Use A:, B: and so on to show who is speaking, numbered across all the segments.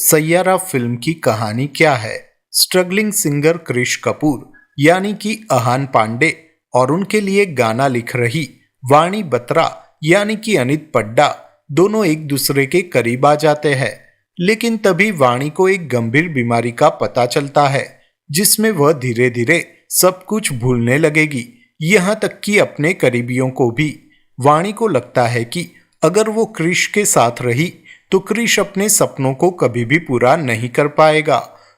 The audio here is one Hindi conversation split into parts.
A: सैयारा फिल्म की कहानी क्या है? स्ट्रगलिंग सिंगर क्रिश कपूर यानी कि अहान पांडे और उनके लिए गाना लिख रही वाणी बत्रा यानी कि अनित पड्डा दोनों एक दूसरे के करीब आ जाते हैं। लेकिन तभी वाणी को एक गंभीर बीमारी का पता चलता है जिसमें वह धीरे धीरे सब कुछ भूलने लगेगी, यहाँ तक कि अपने करीबियों को भी। वाणी को लगता है कि अगर वो क्रिश के साथ रही तो क्रिश अपने सपनों को कभी भी पूरा नहीं कर पाएगा।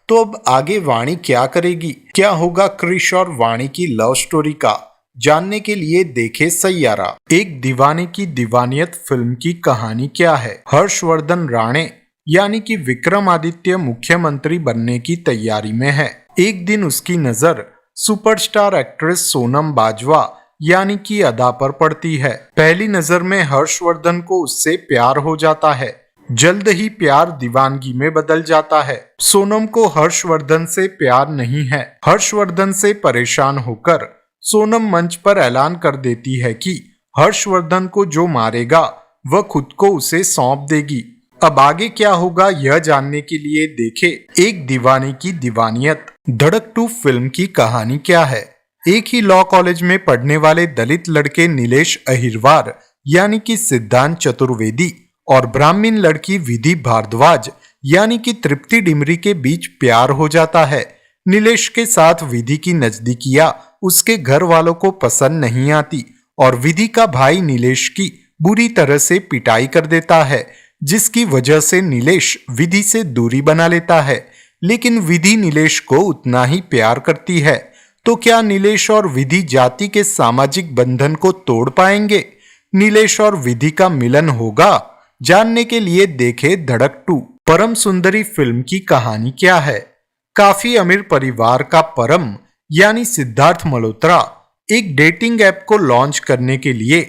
A: तो अब आगे वाणी क्या करेगी? क्या होगा क्रिश और वाणी की लव स्टोरी का? जानने के लिए देखे सैयारा। एक दीवाने की दीवानियत फिल्म की कहानी क्या है? हर्षवर्धन राणे यानी कि विक्रमादित्य मुख्यमंत्री बनने की तैयारी में है। एक दिन उसकी नजर सुपरस्टार एक्ट्रेस सोनम बाजवा यानी कि अदा पर पड़ती है। पहली नजर में हर्षवर्धन को उससे प्यार हो जाता है। जल्द ही प्यार दीवानगी में बदल जाता है। सोनम को हर्षवर्धन से प्यार नहीं है। हर्षवर्धन से परेशान होकर सोनम मंच पर ऐलान कर देती है कि हर्षवर्धन को जो मारेगा वह खुद को उसे सौंप देगी। अब आगे क्या होगा यह जानने के लिए देखे एक दीवाने की दीवानियत। धड़क 2 फिल्म की कहानी क्या है? एक ही लॉ कॉलेज में पढ़ने वाले दलित लड़के नीलेश अहिरवार यानी कि सिद्धांत चतुर्वेदी और ब्राह्मण लड़की विधि भारद्वाज यानी कि तृप्ति डिमरी के बीच प्यार हो जाता है। नीलेश के साथ विधि की नजदीकियां उसके घर वालों को पसंद नहीं आती और विधि का भाई नीलेश की बुरी तरह से पिटाई कर देता है, जिसकी वजह से नीलेश विधि से दूरी बना लेता है। लेकिन विधि नीलेश को उतना ही प्यार करती है। तो क्या नीलेश और विधि जाति के सामाजिक बंधन को तोड़ पाएंगे? नीलेश और विधि का मिलन होगा? जानने के लिए देखे धड़क 2। परम सुंदरी फिल्म की कहानी क्या है? काफी अमीर परिवार का परम यानी सिद्धार्थ मल्होत्रा एक डेटिंग ऐप को लॉन्च करने के लिए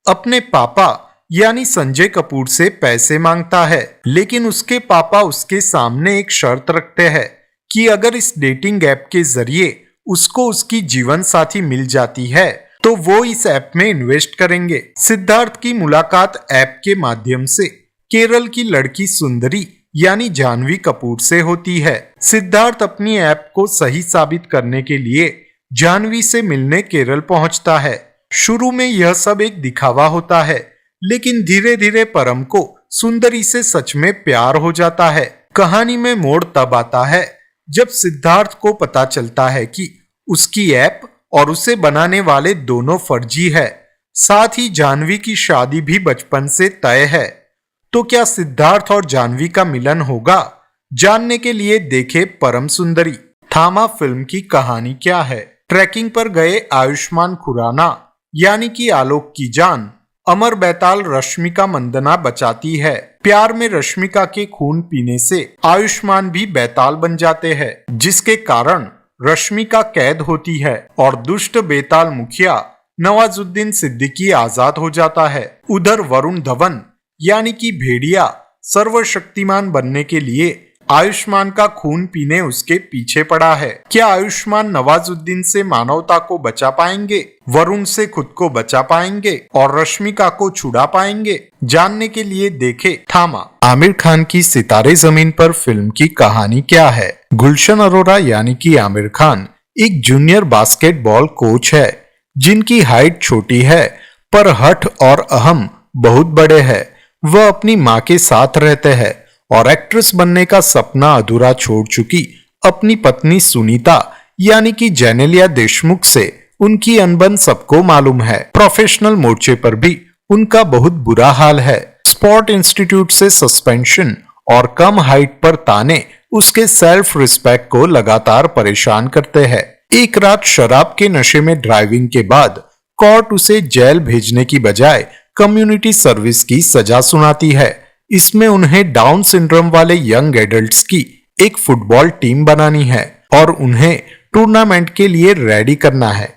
A: अपने पापा यानी संजय कपूर से पैसे मांगता है। लेकिन उसके पापा उसके सामने एक शर्त रखते हैं कि अगर इस डेटिंग ऐप के जरिए उसको उसकी जीवन साथी मिल जाती है तो वो इस ऐप में इन्वेस्ट करेंगे। सिद्धार्थ की मुलाकात ऐप के माध्यम से केरल की लड़की सुंदरी यानी जानवी कपूर से होती है। सिद्धार्थ अपनी ऐप को सही साबित करने के लिए जानवी से मिलने केरल पहुंचता है। शुरू में यह सब एक दिखावा होता है, लेकिन धीरे धीरे परम को सुंदरी से सच में प्यार हो जाता है। कहानी में मोड़ तब आता है जब सिद्धार्थ को पता चलता है कि उसकी ऐप और उसे बनाने वाले दोनों फर्जी है। साथ ही जानवी की शादी भी बचपन से तय है। तो क्या सिद्धार्थ और जानवी का मिलन होगा? जानने के लिए देखे परम सुंदरी। थामा फिल्म की कहानी क्या है? ट्रैकिंग पर गए आयुष्मान खुराना यानी कि आलोक की जान अमर बैताल रश्मिका मंदना बचाती है। प्यार में रश्मिका के खून पीने से आयुष्मान भी बैताल बन जाते हैं, जिसके कारण रश्मिका कैद होती है और दुष्ट बेताल मुखिया नवाजुद्दीन सिद्दीकी आजाद हो जाता है। उधर वरुण धवन यानी कि भेड़िया सर्वशक्तिमान बनने के लिए आयुष्मान का खून पीने उसके पीछे पड़ा है। क्या आयुष्मान नवाजुद्दीन से मानवता को बचा पाएंगे, वरुण से खुद को बचा पाएंगे और रश्मिका को छुड़ा पाएंगे? जानने के लिए देखे थामा। आमिर खान की सितारे जमीन पर फिल्म की कहानी क्या है? गुलशन अरोरा यानी कि आमिर खान एक जूनियर बास्केटबॉल कोच है, जिनकी हाइट छोटी है पर हठ और अहम बहुत बड़े है। वह अपनी माँ के साथ रहते हैं और एक्ट्रेस बनने का सपना अधूरा छोड़ चुकी अपनी पत्नी सुनीता यानी कि जेनेलिया देशमुख से उनकी अनबन सबको मालूम है। प्रोफेशनल मोर्चे पर भी उनका बहुत बुरा हाल है। स्पोर्ट इंस्टीट्यूट से सस्पेंशन और कम हाइट पर ताने उसके सेल्फ रिस्पेक्ट को लगातार परेशान करते हैं। एक रात शराब के नशे में ड्राइविंग के बाद कोर्ट उसे जेल भेजने की बजाय कम्युनिटी सर्विस की सजा सुनाती है। इसमें उन्हें डाउन सिंड्रोम वाले यंग एडल्ट्स की एक फुटबॉल टीम बनानी है और उन्हें टूर्नामेंट के लिए रेडी करना है।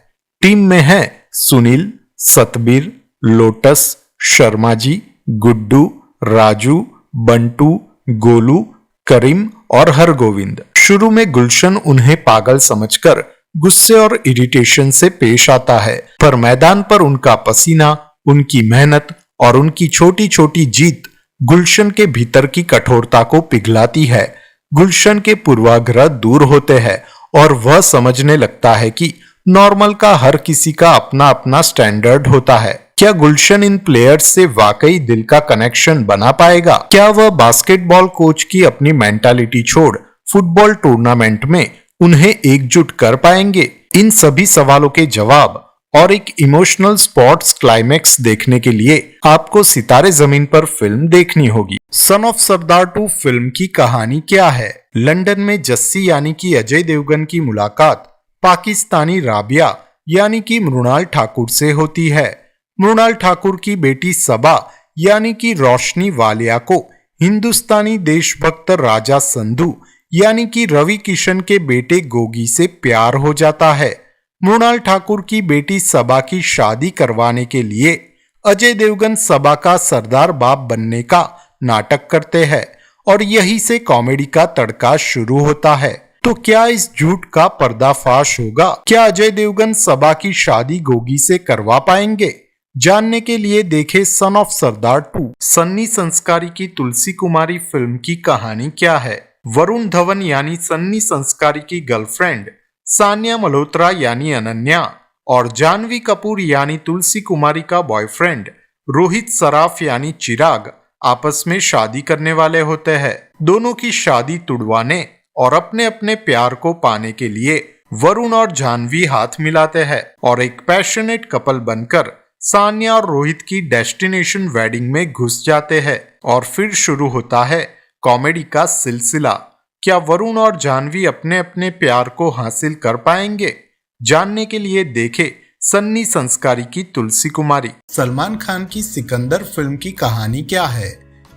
A: टीम में है सुनील, सतबीर, लोटस, शर्मा जी, गुड्डू, राजू, बंटू, गोलू, करीम और हरगोविंद। शुरू में गुलशन उन्हें पागल समझकर गुस्से और इरिटेशन से पेश आता है, पर मैदान पर उनका पसीना, उनकी मेहनत और उनकी छोटी छोटी जीत गुलशन के भीतर की कठोरता को पिघलाती है। गुलशन के पूर्वाग्रह दूर होते हैं और वह समझने लगता है कि नॉर्मल का हर किसी का अपना अपना स्टैंडर्ड होता है। क्या गुलशन इन प्लेयर्स से वाकई दिल का कनेक्शन बना पाएगा? क्या वह बास्केटबॉल कोच की अपनी मेंटालिटी छोड़ फुटबॉल टूर्नामेंट में उन्हें एकजुट कर पाएंगे? इन सभी सवालों के जवाब और एक इमोशनल स्पोर्ट्स क्लाइमेक्स देखने के लिए आपको सितारे जमीन पर फिल्म देखनी होगी। सन ऑफ सरदार 2 फिल्म की कहानी क्या है? लंदन में जस्सी यानी कि अजय देवगन की मुलाकात पाकिस्तानी राबिया यानी कि मृणाल ठाकुर से होती है। मृणाल ठाकुर की बेटी सबा यानी कि रोशनी वालिया को हिंदुस्तानी देशभक्त राजा संधू यानी कि रवि किशन के बेटे गोगी से प्यार हो जाता है। मृणाल ठाकुर की बेटी सबा की शादी करवाने के लिए अजय देवगन सबा का सरदार बाप बनने का नाटक करते हैं और यहीं से कॉमेडी का तड़का शुरू होता है। तो क्या इस झूठ का पर्दाफाश होगा? क्या अजय देवगन सबा की शादी गोगी से करवा पाएंगे? जानने के लिए देखें सन ऑफ सरदार 2। सन्नी संस्कारी की तुलसी कुमारी फिल्म की कहानी क्या है? वरुण धवन यानी सन्नी संस्कारी की गर्लफ्रेंड सानिया मल्होत्रा यानी अनन्या और जानवी कपूर यानी तुलसी कुमारी का बॉयफ्रेंड रोहित सराफ यानी चिराग आपस में शादी करने वाले होते हैं। दोनों की शादी तुड़वाने और अपने अपने प्यार को पाने के लिए वरुण और जानवी हाथ मिलाते हैं और एक पैशनेट कपल बनकर सानिया और रोहित की डेस्टिनेशन वेडिंग में घुस जाते हैं और फिर शुरू होता है कॉमेडी का सिलसिला। क्या वरुण और जानवी अपने अपने प्यार को हासिल कर पाएंगे? जानने के लिए देखें सन्नी संस्कारी की तुलसी कुमारी। सलमान खान की सिकंदर फिल्म की कहानी क्या है?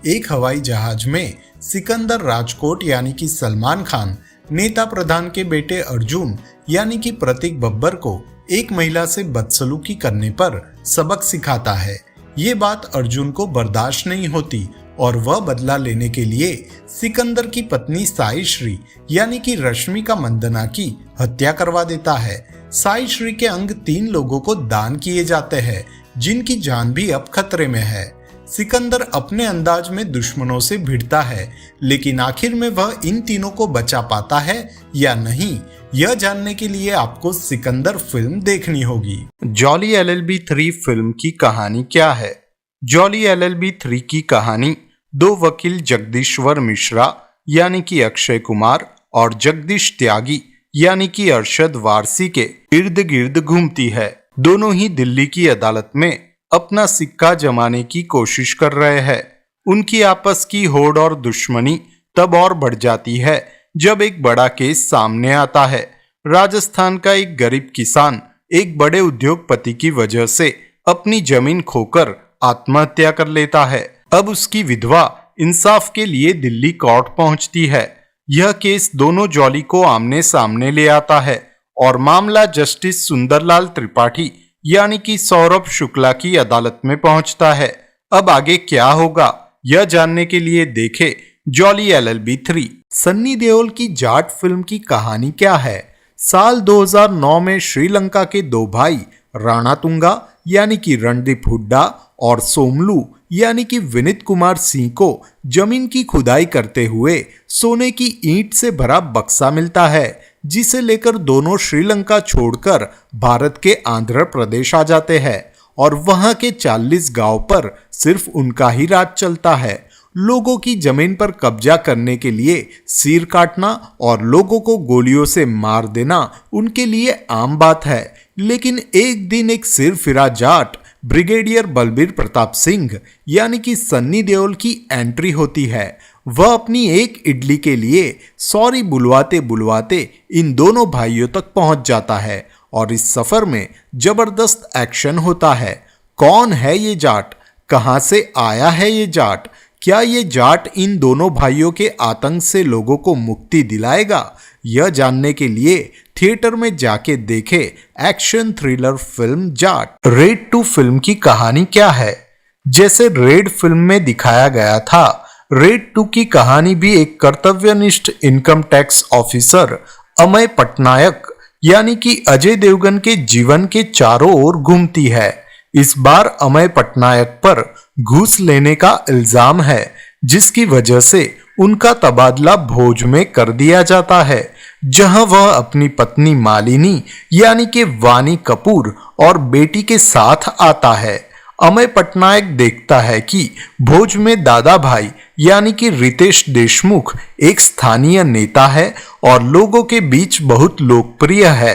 A: एक हवाई जहाज में सिकंदर राजकोट यानी कि सलमान खान नेता प्रधान के बेटे अर्जुन यानी कि प्रतीक बब्बर को एक महिला से बदसलूकी करने पर सबक सिखाता है। ये बात अर्जुन को बर्दाश्त नहीं होती और वह बदला लेने के लिए सिकंदर की पत्नी साई श्री यानी कि रश्मिका मंदना की हत्या करवा देता है। साई श्री के अंग 3 लोगों को दान किए जाते हैं जिनकी जान भी अब खतरे में है। सिकंदर अपने अंदाज में दुश्मनों से भिड़ता है, लेकिन आखिर में वह इन तीनों को बचा पाता है या नहीं, यह जानने के लिए आपको सिकंदर फिल्म देखनी होगी। जॉली LLB 3 फिल्म की कहानी क्या है? जॉली LLB 3 की कहानी 2 वकील जगदीश्वर मिश्रा यानी कि अक्षय कुमार और जगदीश त्यागी यानी कि अरशद वारसी के इर्द गिर्द घूमती है। दोनों ही दिल्ली की अदालत में अपना सिक्का जमाने की कोशिश कर रहे हैं। उनकी आपस की होड़ और दुश्मनी तब और बढ़ जाती है जब एक बड़ा केस सामने आता है। राजस्थान का एक गरीब किसान एक बड़े उद्योगपति की वजह से अपनी जमीन खोकर आत्महत्या कर लेता है। अब उसकी विधवा इंसाफ के लिए दिल्ली कोर्ट पहुंचती है। यह केस दोनों जॉली को आमने सामने ले आता है और मामला जस्टिस सुंदरलाल त्रिपाठी यानी कि सौरभ शुक्ला की अदालत में पहुंचता है। अब आगे क्या होगा, यह जानने के लिए देखें जॉली LLB 3। सन्नी देओल की जाट फिल्म की कहानी क्या है? साल 2009 में श्रीलंका के 2 भाई राणा तुंगा यानी कि रणदीप हुड्डा और सोमलू यानी कि विनीत कुमार सिंह को जमीन की खुदाई करते हुए सोने की ईंट से भरा बक्सा मिलता है, जिसे लेकर दोनों श्रीलंका छोड़कर भारत के आंध्र प्रदेश आ जाते हैं और वहां के 40 गांव पर सिर्फ उनका ही राज चलता है। लोगों की जमीन पर कब्जा करने के लिए सिर काटना और लोगों को गोलियों से मार देना उनके लिए आम बात है। लेकिन एक दिन एक सिर फिरा जाट ब्रिगेडियर बलबीर प्रताप सिंह यानी कि सन्नी देओल की एंट्री होती है। वह अपनी एक इडली के लिए सॉरी बुलवाते बुलवाते इन दोनों भाइयों तक पहुंच जाता है और इस सफर में जबरदस्त एक्शन होता है। कौन है ये जाट? कहां से आया है ये जाट? क्या ये जाट इन दोनों भाइयों के आतंक से लोगों को मुक्ति दिलाएगा? यह जानने के लिए थिएटर में जाके देखे action thriller film Jat. Red 2 film की कहानी क्या है? जैसे रेड फिल्म में दिखाया गया था, रेड 2 की कहानी भी एक कर्तव्यनिष्ठ income tax officer Amay Patnaik यानी कि अजय देवगन के जीवन के चारों ओर घूमती है। इस बार अमय पटनायक पर घूस लेने का इल्जाम है, जिसकी वजह से उनका तबादला भोज में कर दिया जाता है, जहां वह अपनी पत्नी मालिनी यानी कि वाणी कपूर और बेटी के साथ आता है। अमय पटनायक देखता है कि भोज में दादा भाई यानी कि रितेश देशमुख एक स्थानीय नेता है और लोगों के बीच बहुत लोकप्रिय है।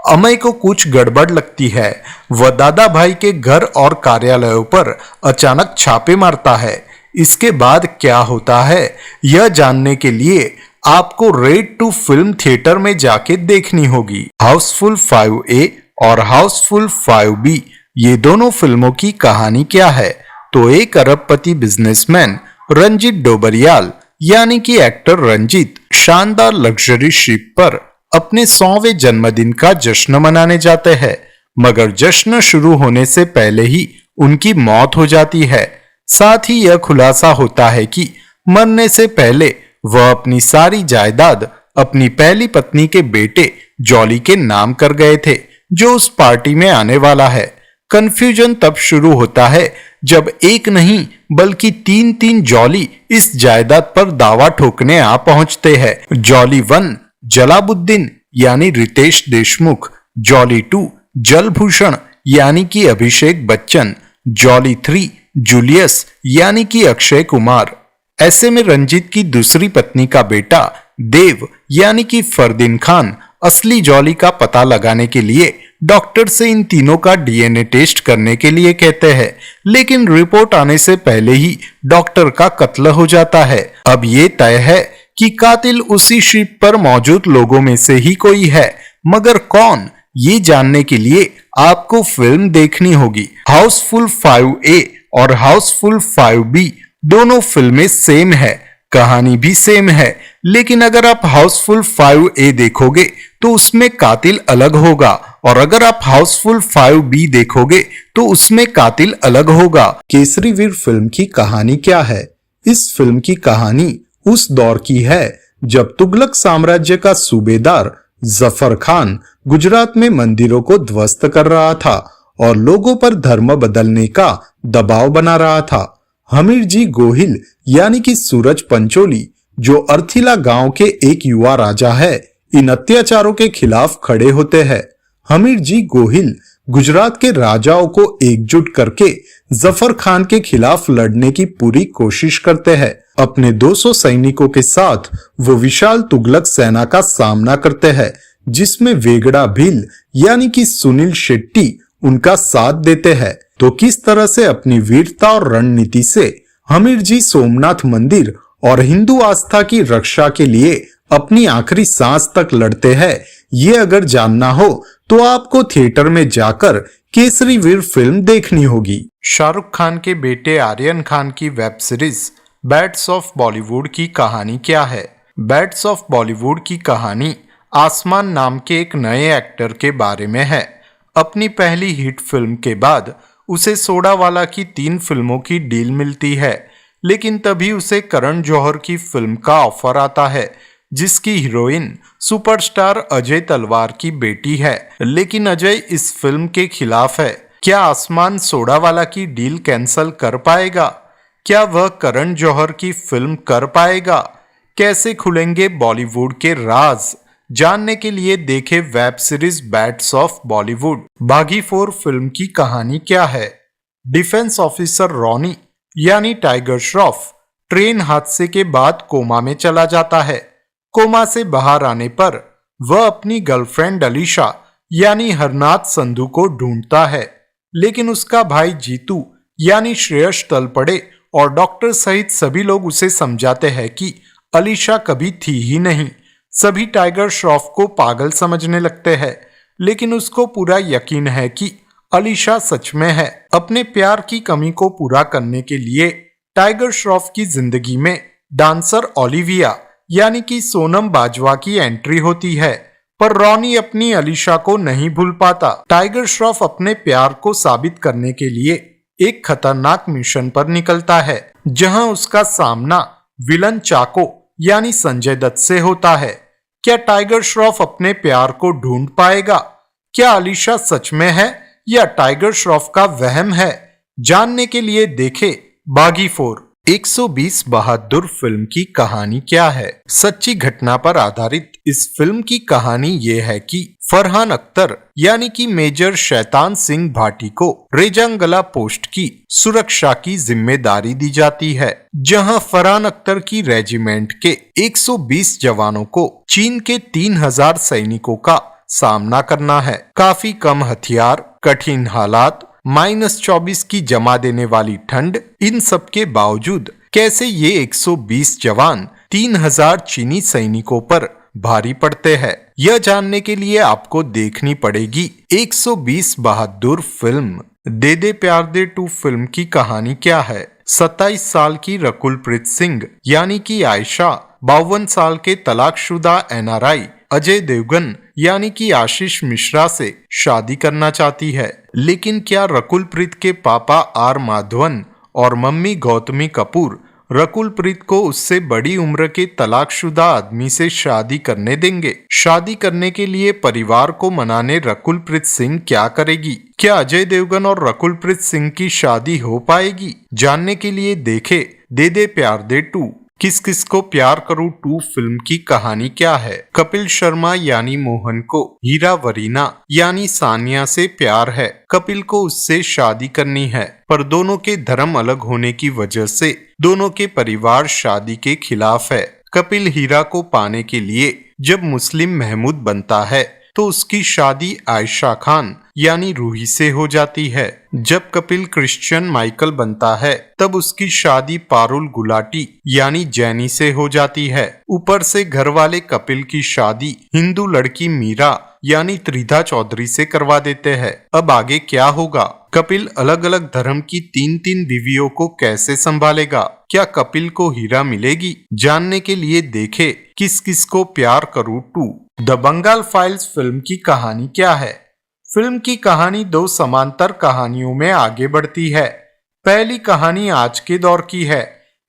A: अमय को कुछ गड़बड़ लगती है। वह दादा भाई के घर और कार्यालयों पर अचानक छापे मारता है। इसके बाद क्या होता है, यह जानने के लिए आपको रेड 2 फिल्म थिएटर में जाके देखनी होगी। हाउसफुल 5A और हाउसफुल 5B ये दोनों फिल्मों की कहानी क्या है? तो एक अरबपति बिजनेसमैन रंजीत डोबरियाल यानी कि एक्टर रंजीत शानदार लग्जरी शिप पर अपने 100वें जन्मदिन का जश्न मनाने जाते हैं, मगर जश्न शुरू होने से पहले ही उनकी मौत हो जाती है। साथ ही यह खुलासा होता है कि मरने से पहले वह अपनी सारी जायदाद अपनी पहली पत्नी के बेटे जॉली के नाम कर गए थे, जो उस पार्टी में आने वाला है। कंफ्यूजन तब शुरू होता है जब एक नहीं बल्कि 3 जॉली इस जायदाद पर दावा ठोकने आ पहुंचते हैं। जॉली 1 जलाबुद्दीन यानी रितेश देशमुख, जॉली 2 जलभूषण यानी कि अभिषेक बच्चन, जॉली 3 जूलियस यानी कि अक्षय कुमार। ऐसे में रंजीत की दूसरी पत्नी का बेटा देव यानी कि फरदीन खान असली जॉली का पता लगाने के लिए डॉक्टर से इन तीनों का डीएनए टेस्ट करने के लिए कहते हैं, लेकिन रिपोर्ट आने से पहले ही डॉक्टर का कत्ल हो जाता है। अब ये तय है कि कातिल उसी शिप पर मौजूद लोगों में से ही कोई है, मगर कौन, ये जानने के लिए आपको फिल्म देखनी होगी। हाउसफुल 5A और हाउसफुल 5B दोनों फिल्में सेम है, कहानी भी सेम है, लेकिन अगर आप हाउसफुल 5A देखोगे तो उसमें कातिल अलग होगा और अगर आप हाउसफुल 5B देखोगे तो उसमें कातिल अलग होगा। केसरीवीर फिल्म की कहानी क्या है? इस फिल्म की कहानी उस दौर की है जब तुगलक साम्राज्य का सूबेदार जफर खान गुजरात में मंदिरों को ध्वस्त कर रहा था और लोगों पर धर्म बदलने का दबाव बना रहा था। हमीर जी गोहिल यानी कि सूरज पंचोली, जो अर्थिला गांव के एक युवा राजा है, इन अत्याचारों के खिलाफ खड़े होते हैं। हमीर जी गोहिल गुजरात के राजाओं को एकजुट करके जफर खान के खिलाफ लड़ने की पूरी कोशिश करते हैं। अपने 200 सैनिकों के साथ वो विशाल तुगलक सेना का सामना करते हैं, जिसमें वेगड़ा भील यानी कि सुनील शेट्टी उनका साथ देते हैं। तो किस तरह से अपनी वीरता और रणनीति से हमीर जी सोमनाथ मंदिर और हिंदू आस्था की रक्षा के लिए अपनी आखिरी सांस तक लड़ते हैं, ये अगर जानना हो तो आपको थिएटर में जाकर केसरीवीर फिल्म देखनी होगी। शाहरुख खान के बेटे आर्यन खान की web series bads of Bollywood की कहानी क्या है? बैड्स ऑफ बॉलीवुड की कहानी आसमान नाम के एक नए एक्टर के बारे में है। अपनी पहली हिट फिल्म के बाद उसे सोडावाला की 3 फिल्मों की डील मिलती है, लेकिन तभी उसे करण जौहर की फिल्म का ऑफर आता है, जिसकी हीरोइन सुपरस्टार अजय तलवार की बेटी है। लेकिन अजय इस फिल्म के खिलाफ है। क्या आसमान सोडावाला की डील कैंसिल कर पाएगा? क्या वह करण जौहर की फिल्म कर पाएगा? कैसे खुलेंगे बॉलीवुड के राज? जानने के लिए देखें web series bads of Bollywood. Baaghi 4 film की कहानी क्या है? डिफेंस ऑफिसर रॉनी यानी टाइगर श्रॉफ ट्रेन हादसे के बाद कोमा में चला जाता है। कोमा से बाहर आने पर वह अपनी गर्लफ्रेंड अलीशा यानी हरनाथ संधू को ढूंढता है, लेकिन उसका भाई जीतू यानी श्रेयस तलपड़े और डॉक्टर सहित सभी लोग उसे समझाते हैं कि अलीशा कभी थी ही नहीं। सभी टाइगर श्रॉफ को पागल समझने लगते हैं, लेकिन उसको पूरा यकीन है कि अलीशा सच में है। अपने प्यार की कमी को पूरा करने के लिए टाइगर श्रॉफ की जिंदगी में डांसर ओलिविया यानी कि सोनम बाजवा की एंट्री होती है, पर रॉनी अपनी अलीशा को नहीं भूल पाता। टाइगर श्रॉफ अपने प्यार को साबित करने के लिए एक खतरनाक मिशन पर निकलता है, जहां उसका सामना विलन चाको यानी संजय दत्त से होता है। क्या टाइगर श्रॉफ अपने प्यार को ढूंढ पाएगा? क्या अलीशा सच में है या टाइगर श्रॉफ का वहम है? जानने के लिए देखे बागी 4। 120 बहादुर फिल्म की कहानी क्या है? सच्ची घटना पर आधारित इस फिल्म की कहानी ये है कि फरहान अख्तर यानी कि मेजर शैतान सिंह भाटी को रेजांगला पोस्ट की सुरक्षा की जिम्मेदारी दी जाती है, जहां फरहान अख्तर की रेजिमेंट के 120 जवानों को चीन के 3000 सैनिकों का सामना करना है। काफी कम हथियार, कठिन हालात, -24 की जमा देने वाली ठंड, इन सब के बावजूद कैसे ये 120 जवान 3000 चीनी सैनिकों पर भारी पड़ते हैं, यह जानने के लिए आपको देखनी पड़ेगी 120 बहादुर फिल्म। दे दे प्यार दे 2 फिल्म की कहानी क्या है? 27 साल की रकुलप्रीत सिंह यानी कि आयशा 52 साल के तलाकशुदा NRI अजय देवगन यानी कि आशीष मिश्रा से शादी करना चाहती है। लेकिन क्या रकुलप्रीत के पापा R माधवन और मम्मी गौतमी कपूर रकुलप्रीत को उससे बड़ी उम्र के तलाकशुदा आदमी से शादी करने देंगे? शादी करने के लिए परिवार को मनाने रकुलप्रीत सिंह क्या करेगी? क्या अजय देवगन और रकुलप्रीत सिंह की शादी हो पाएगी? जानने के लिए देखे दे दे प्यार दे 2। किस किस को प्यार करूं 2 फिल्म की कहानी क्या है? कपिल शर्मा यानी मोहन को हीरा वरीना यानी सानिया से प्यार है। कपिल को उससे शादी करनी है, पर दोनों के धर्म अलग होने की वजह से दोनों के परिवार शादी के खिलाफ है। कपिल हीरा को पाने के लिए जब मुस्लिम महमूद बनता है तो उसकी शादी आयशा खान यानी रूही से हो जाती है। जब कपिल क्रिश्चियन माइकल बनता है तब उसकी शादी पारुल गुलाटी यानी जैनी से हो जाती है। ऊपर से घर वाले कपिल की शादी हिंदू लड़की मीरा यानी त्रिधा चौधरी से करवा देते हैं। अब आगे क्या होगा? कपिल अलग अलग धर्म की 3-3 बीवियों को कैसे संभालेगा? क्या कपिल को हीरा मिलेगी? जानने के लिए देखे किस किस को प्यार करूं 2। द बंगाल फाइल्स फिल्म की कहानी क्या है? फिल्म की कहानी 2 समांतर कहानियों में आगे बढ़ती है। पहली कहानी आज के दौर की है,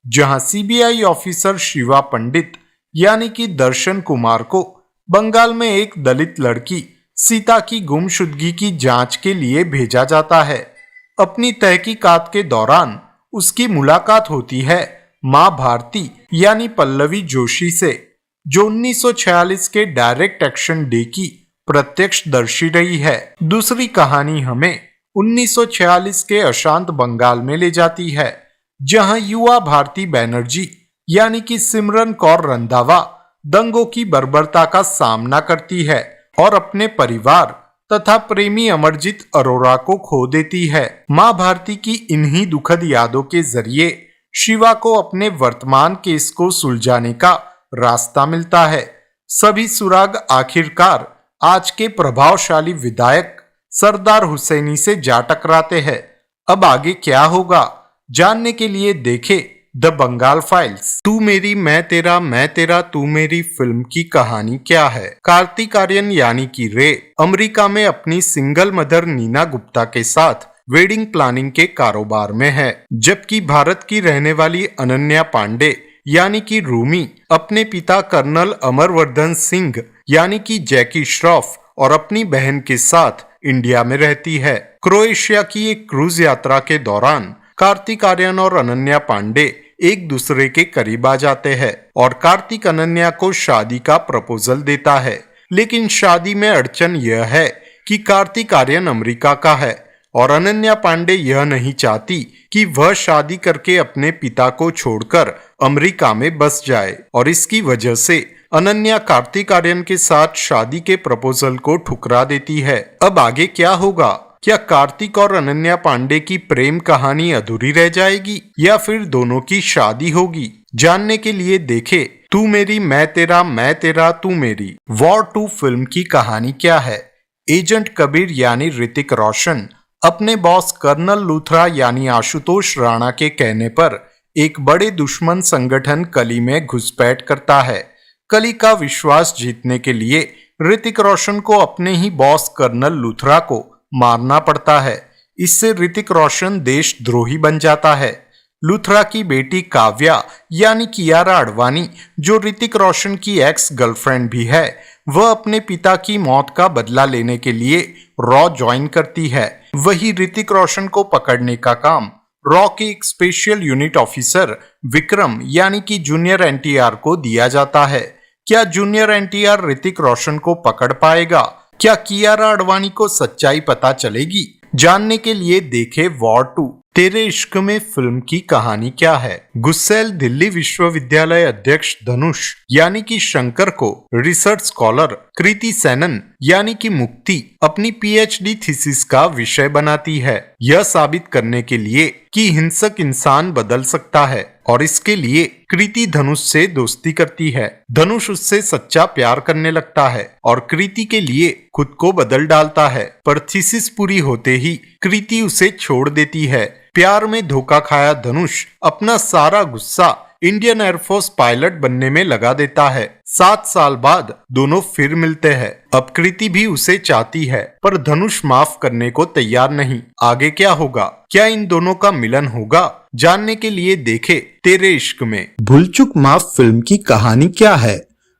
A: जहां CBI ऑफिसर शिवा पंडित यानी कि दर्शन कुमार को बंगाल में एक दलित लड़की सीता की गुमशुदगी की जांच के लिए भेजा जाता है। अपनी तहकीकात के दौरान उसकी मुलाकात होती है मां भारती यानी पल्लवी जोशी से, जो 1946 के डायरेक्ट एक्शन डे की प्रत्यक्षदर्शी रही है। दूसरी कहानी हमें 1946 के अशांत बंगाल में ले जाती है, जहां युवा भारती बैनर्जी यानी कि सिमरन कौर रंधावा दंगों की बर्बरता का सामना करती है और अपने परिवार तथा प्रेमी अमरजीत अरोरा को खो देती है। मां भारती की इन्हीं दुखद यादों के जरिए शिवा को अपने वर्तमान केस को सुलझाने का रास्ता मिलता है। सभी सुराग आखिरकार आज के प्रभावशाली विधायक सरदार हुसैनी से जा टकराते हैं। अब आगे क्या होगा? जानने के लिए देखे द बंगाल फाइल्स। तू मेरी मैं तेरा तू मेरी फिल्म की कहानी क्या है? कार्तिक आर्यन यानी कि रे अमेरिका में अपनी सिंगल मदर नीना गुप्ता के साथ वेडिंग प्लानिंग के कारोबार में है, जबकि भारत की रहने वाली अनन्या पांडे यानी कि रूमी अपने पिता कर्नल अमरवर्धन सिंह यानी कि जैकी श्रॉफ और अपनी बहन के साथ इंडिया में रहती है। क्रोएशिया की एक क्रूज यात्रा के दौरान कार्तिक आर्यन और अनन्या पांडे एक दूसरे के करीब आ जाते हैं और कार्तिक अनन्या को शादी का प्रपोजल देता है। लेकिन शादी में अड़चन यह है कि कार्तिक आर्यन अमेरिका का है और अनन्या पांडे यह नहीं चाहती कि वह शादी करके अपने पिता को छोड़कर अमेरिका में बस जाए, और इसकी वजह से अनन्या कार्तिक आर्यन के साथ शादी के प्रपोजल को ठुकरा देती है। अब आगे क्या होगा? क्या कार्तिक और अनन्या पांडे की प्रेम कहानी अधूरी रह जाएगी या फिर दोनों की शादी होगी? जानने के लिए देखे तू मेरी मैं तेरा तू मेरी। वॉर 2 फिल्म की कहानी क्या है? एजेंट कबीर यानी ऋतिक रोशन अपने बॉस कर्नल लूथरा यानी आशुतोष राणा के कहने पर एक बड़े दुश्मन संगठन कली में घुसपैठ करता है। कली का विश्वास जीतने के लिए ऋतिक रोशन को अपने ही बॉस कर्नल लूथरा को मारना पड़ता है। इससे ऋतिक रोशन देशद्रोही बन जाता है। लूथरा की बेटी काव्या यानी कियारा आडवाणी, जो ऋतिक रोशन की एक्स गर्लफ्रेंड भी है, वह अपने पिता की मौत का बदला लेने के लिए रॉ ज्वाइन करती है। वही ऋतिक रोशन को पकड़ने का काम रॉ के एक स्पेशल यूनिट ऑफिसर विक्रम यानी कि जूनियर एनटीआर को दिया जाता है। क्या जूनियर एनटीआर ऋतिक रोशन को पकड़ पाएगा? क्या कियारा आडवाणी को सच्चाई पता चलेगी? जानने के लिए देखे वॉर 2 तेरे इश्क में फिल्म की कहानी क्या है। गुस्सैल दिल्ली विश्वविद्यालय अध्यक्ष धनुष यानी कि शंकर को रिसर्च स्कॉलर कृति सेनन यानी कि मुक्ति अपनी पीएचडी थीसिस का विषय बनाती है, यह साबित करने के लिए कि हिंसक इंसान बदल सकता है, और इसके लिए कृति धनुष से दोस्ती करती है। धनुष उससे सच्चा प्यार करने लगता है और कृति के लिए खुद को बदल डालता है, पर थीसिस पूरी होते ही कृति उसे छोड़ देती है। प्यार में धोखा खाया धनुष अपना सारा गुस्सा इंडियन एयरफोर्स पायलट बनने में लगा देता है। 7 साल बाद दोनों फिर मिलते हैं। अब कृति भी उसे चाहती है, पर धनुष माफ करने को तैयार नहीं। आगे क्या होगा? क्या इन दोनों का मिलन होगा? जानने के लिए देखे तेरे इश्क में। भूल चूक माफ फिल्म की कहानी क्या है।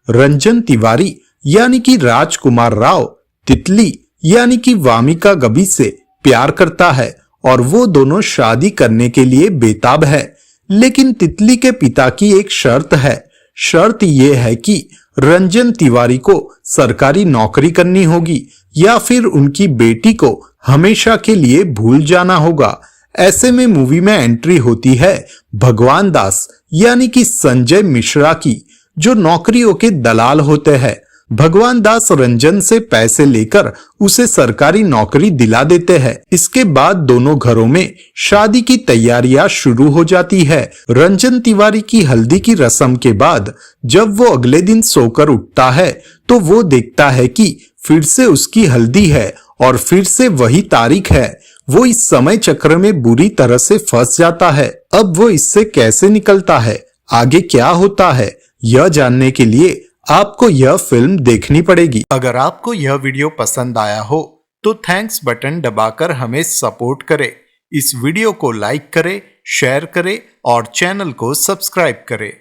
A: रंजन तिवारी यानी कि राजकुमार राव तितली यानी कि वामिका गबी से प्यार करता है और वो दोनों शादी करने के लिए बेताब है, लेकिन तितली के पिता की एक शर्त है। शर्त ये है कि रंजन तिवारी को सरकारी नौकरी करनी होगी या फिर उनकी बेटी को हमेशा के लिए भूल जाना होगा। ऐसे में मूवी में एंट्री होती है भगवान दास यानी कि संजय मिश्रा की, जो नौकरियों के दलाल होते हैं। भगवान दास रंजन से पैसे लेकर उसे सरकारी नौकरी दिला देते हैं। इसके बाद दोनों घरों में शादी की तैयारियां शुरू हो जाती है। रंजन तिवारी की हल्दी की रस्म के बाद जब वो अगले दिन सोकर उठता है तो वो देखता है कि फिर से उसकी हल्दी है और फिर से वही तारीख है। वो इस समय चक्र में बुरी तरह से फंस जाता है। अब वो इससे कैसे निकलता है, आगे क्या होता है, यह जानने के लिए आपको यह फिल्म देखनी पड़ेगी। अगर आपको यह वीडियो पसंद आया हो तो थैंक्स बटन दबाकर हमें सपोर्ट करें। इस वीडियो को लाइक करें, शेयर करें और चैनल को सब्सक्राइब करें।